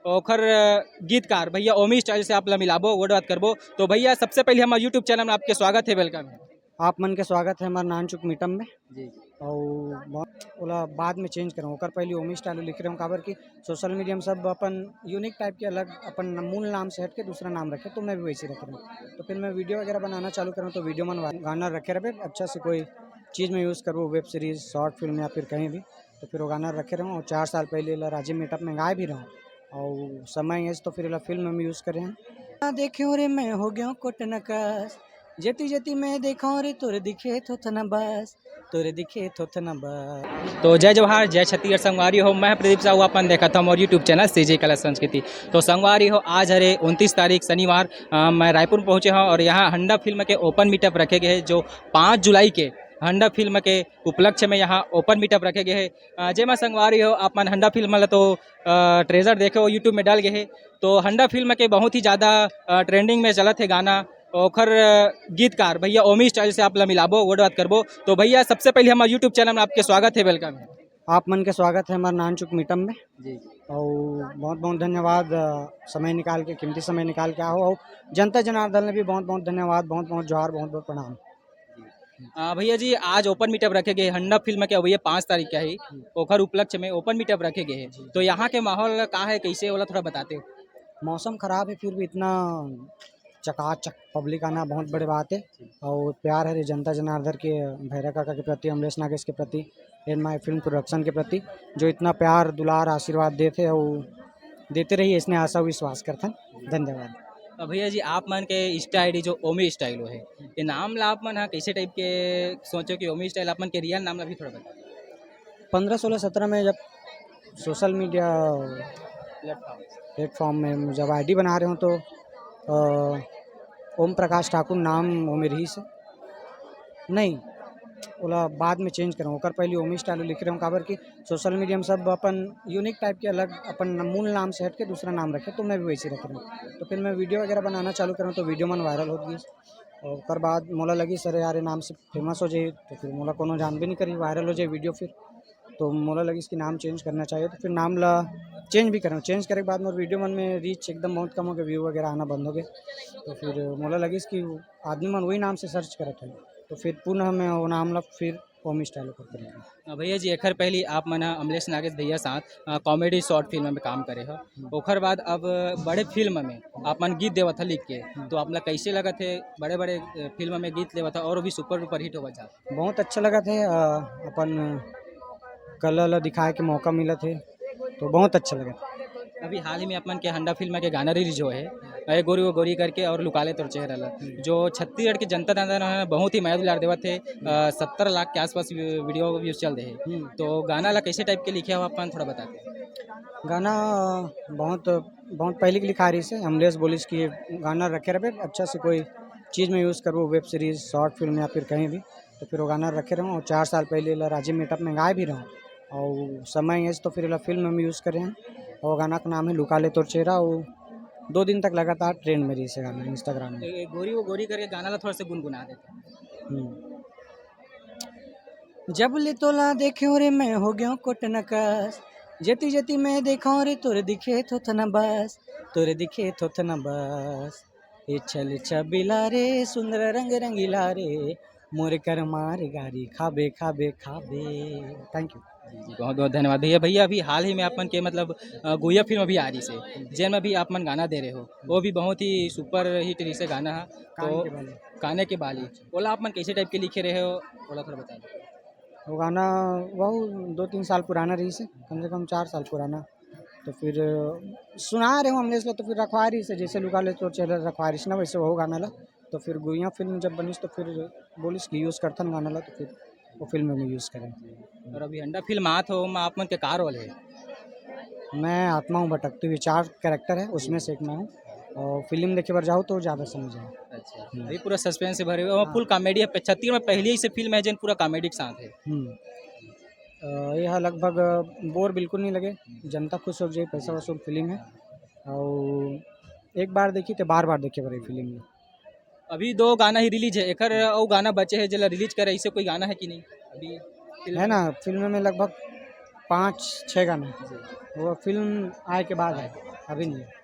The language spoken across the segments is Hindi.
ओखर गीतकार भैया ओमी स्टाइल से आप ला मिलाबो वो बात करबो। तो भैया सबसे पहले हमारे यूट्यूब चैनल में आपके स्वागत है, वेलकम है। आप मन के स्वागत है हमारे नानचुक मीटम में। जी और ओला बाद में चेंज करूँ ओकर पहले ओमी स्टाइल लिख रहे हूँ काबर की सोशल मीडिया में सब अपन यूनिक टाइप के अलग अपन मूल नाम से हट के दूसरा नाम रखे, तो मैं भी वैसे रख रहा हूँ। तो फिर मैं वीडियो वगैरह बनाना चालू करूँ तो वीडियो में गाना रखे रहे अच्छा से कोई चीज़ में यूज़ करूँ, वेब सीरीज़ शॉर्ट फिल्म या फिर कहीं भी, तो फिर वो गाना रखे रहूँ। और 4 साल पहले राजीव मीटअप में गाए भी रहूँ और समय है तो फिर फिल्म में यूज़ करें हैं। देखे रे मैं हो गया कोट नकाश, जेती जेती मैं देखा रे तोरे दिखे थो तना बस, तोरे दिखे थो तना बस। तो जय जवाहर जय छत्तीसगढ़ संगवारी हो। मैं प्रदीप साहू अपन देखा था और यूट्यूब चैनल सीजे कला संस्कृति। तो संगवारी हो आज हरे 29 तारीख शनिवार मैं रायपुर पहुंचे हूं और यहाँ हंडा फिल्म के ओपन मीटअप रखे गए हैं जो 5 जुलाई के हंडा फिल्म के उपलक्ष्य में यहाँ ओपन मीटअप रखे गए हैं। जय मैं संगवारी हो आप मन हंडा फिल्म ला तो ट्रेजर देखे हो यूट्यूब में डाल गए है। तो हंडा फिल्म के बहुत ही ज़्यादा ट्रेंडिंग में चलत है गाना। ओखर गीतकार भैया ओमी स्टाइल से आप ला मिलाबो वो बात करबो। तो भैया सबसे पहले हमारे यूट्यूब चैनल में आपके स्वागत है, वेलकम है। आप मन के स्वागत है हमारे नानचुक मीटम में। जी और बहुत बहुत धन्यवाद, समय निकाल के कीमती समय निकाल के आओ। और जनता जनार्दन ने भी बहुत बहुत धन्यवाद, बहुत बहुत जोहार, बहुत बहुत प्रणाम। भैया जी आज ओपन मीटअप रखे गए हंडा फिल्म के भैया 5 तारीख का ही ओखर उपलक्ष्य में ओपन मीटअप रखे गए हैं। तो यहाँ के माहौल का है कैसे वाला थोड़ा बताते हो। मौसम खराब है फिर भी इतना चकाचक पब्लिक आना बहुत बड़ी बात है। और प्यार है जनता जनार्दन के, भैरव काका के प्रति, अमलेश नागेश के प्रति, एन माई फिल्म प्रोडक्शन के प्रति जो इतना प्यार दुलार आशीर्वाद देते और देते रहिए, इसने आशा विश्वास करते हैं। धन्यवाद। भैया जी आप मन के इंस्टा आईडी जो ओमी स्टाइल है ये नाम ला आप मन हाँ कैसे टाइप के सोचो कि ओमी स्टाइल आप मन के रियल नाम ला भी थोड़ा बता 15, 16, 17 में जब सोशल मीडिया प्लेटफॉर्म में जब आईडी बना रहे हो तो ओम प्रकाश ठाकुर नाम वो मेरी से नहीं, ओला बाद में चेंज करूँ ओकर पहले ओमी स्टाइल लिख रहे हूँ काबर की सोशल मीडिया में सब अपन यूनिक टाइप के अलग अपन मूल नाम से हट के दूसरा नाम रखे, तो मैं भी वैसे रख रहा हूँ। तो फिर मैं वीडियो वगैरह बनाना चालू करूँ तो वीडियो मन वायरल हो गई और ओकर बाद मोला लगी सर यार ये नाम से फेमस हो जाए, तो फिर मोला कोनो जान भी नहीं करी वायरल हो जाए वीडियो। फिर तो मोला लगी इसकी नाम चेंज करना चाहिए, तो फिर नाम ला चेंज भी करूँ। चेंज करे के बाद मोर वीडियो मन में रीच एकदम बहुत कम हो गए, व्यू वगैरह आना बंद हो गए। तो फिर मोला लगी इसकी आदमी मन वही नाम से सर्च करत है, तो फिर पुनः मैं वो नाम ला फिर ओमी स्टाइल पर करेंगे। भैया जी एखर पहले आप मन अमलेश नागेश भैया साथ कॉमेडी शॉर्ट फिल्म में काम करे हो। ओखर बाद अब बड़े फिल्म में आप मन गीत देवत था लिख के, तो आप ला कैसे लगा थे बड़े बड़े फिल्म में गीत लेवत था और भी सुपर डुपर हिट होगा जा। बहुत अच्छा लगा थे, अपन कला ला दिखाए के मौका मिला थे तो बहुत अच्छा लगा था। अभी हाल ही में अपन के हंडा फिल्म के गाना रिलीज हो है अरे गोरी वो गोरी करके और लुकाले तोर चेहरा ला, जो छत्तीसगढ़ की जनता ने बहुत ही माया दुलार देवत थे। 70 लाख के आसपास वीडियो व्यूज चल रहे हैं। तो गाना ला कैसे टाइप के लिखे हो अपन थोड़ा बताते। गाना बहुत बहुत पहले की लिखा रही से अमलेश बोलिस की गाना रखे रहे अच्छा से कोई चीज़ में यूज़ करूँ, वेब सीरीज़ शॉर्ट फिल्म या फिर कहीं भी, तो फिर वो गाना रखे रहूँ। और 4 साल पहले राजीव मीटअप में गाए भी रहूँ और समय है तो फिर फिल्म में यूज़ करें हैं। और गाना का नाम है लुका ले तोर चेहरा। और 2 दिन तक लगातार ट्रेंड में रही से गाना इंस्टाग्राम में। गोरी वो गोरी करके गाना ला थोड़ा सा गुनगुना देते। जब ले तोला देखे रे मैं हो गया कोट नकाश, जेती जेती मैं देखा रे तोरे दिखे थो तना बस, तोरे दिखे थो तना बस। ये छल छबिला रे सुंदर रंग रंगीला रे, मोरे कर मार गारी खाबे खाबे खाबे। Thank you. जी बहुत बहुत धन्यवाद भैया। भैया अभी हाल ही में अपन के मतलब गुया फिल्म अभी आ रही से जेन में भी आप मन गाना दे रहे हो वो भी बहुत ही सुपर हिट रही से गाना है। कान तो के बाले गाने के बाली बोला आप मन कैसे टाइप के लिखे रहे हो बोला थोड़ा बता दो। वो गाना वह 2-3 साल पुराना रही से, कम से कम 4 साल पुराना। तो फिर सुना रहे हो हमने इसलिए, तो फिर रखवारी से जैसे लुका ले तो चेहरा रखवारी से ना वैसे वो गाना ला। तो फिर गुइया फिल्म जब बनी तो फिर बोलिस की यूज़ करता गाना ला, तो फिर वो फिल्म में यूज़ करें। और अभी अंडा फिल्म आत हो में आप मन के कार रोल है। मैं आत्मा हूँ भटकती हुई, 4 कैरेक्टर है उसमें से एक मैं हूँ। और फिल्म देखे बार जाओ तो ज़्यादा समझ आए। अच्छा अभी पूरा सस्पेंस से भरे हुए फुल कॉमेडी है। छत्तीसगढ़ में पहले ही से फिल्म है जिन पूरा कॉमेडी के साथ है। यह लगभग बोर बिल्कुल नहीं लगे, जनता खुश हो जाए, पैसा वसूल फिल्म है। और एक बार देखी तो बार बार देखे बार फिल्म में। अभी 2 गाना ही रिलीज है एकर और गाना बचे है जला रिलीज करे ऐसे कोई गाना है कि नहीं अभी है ना, फिल्म में लगभग 5-6 गाने वो फिल्म आए के बाद है। अभी नहीं है।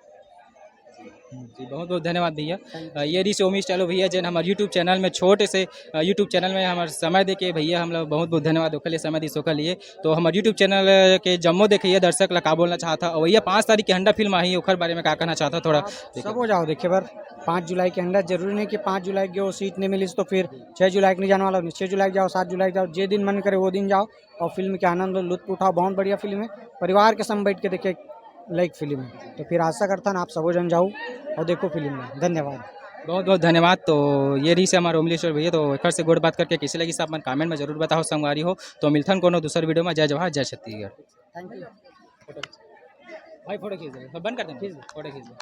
जी बहुत बहुत धन्यवाद भैया। ये रही से ओमी स्टाइलो भैया जन हमारे यूट्यूब चैनल में छोटे से यूट्यूब चैनल में हमारे समय देके भैया हम लोग बहुत बहुत धन्यवाद ओके लिए समय दी सोका लिए। तो हमारे यूट्यूब चैनल के जम्मो देखिए दर्शक ला का बोलना चाहता और भैया 5 तारीख की हंडा फिल्म आई ओखर बारे में का कहना चाहता थोड़ा सब हो जाओ देखिए बार 5 जुलाई के अंदर जरूरी नहीं कि 5 जुलाई के वो सीट नहीं मिली तो फिर 6 जुलाई को नहीं जाने वाला 6 जुलाई जाओ 7 जुलाई जाओ जे दिन मन करे वो दिन जाओ और फिल्म के आनंद लो लुत्फ उठाओ। बहुत बढ़िया फिल्म है, परिवार के संग बैठ के देखे लाइक फिल्म है। तो फिर आशा करता ना आप सबो जन जाओ और देखो फिल्म में। धन्यवाद। बहुत बहुत धन्यवाद। तो ये रही से हमारे ओमलेश्वर भैया तो एक से गोड़ बात करके किसी लगी साहब मन कमेंट में जरूर बताओ संगवारी हो। तो मिलथन कोनो दूसर वीडियो में। जय जवाहर जय छत्तीसगढ़। Thank you. भाई फोटो खींच दे बंद कर दें फोटो खींच दे।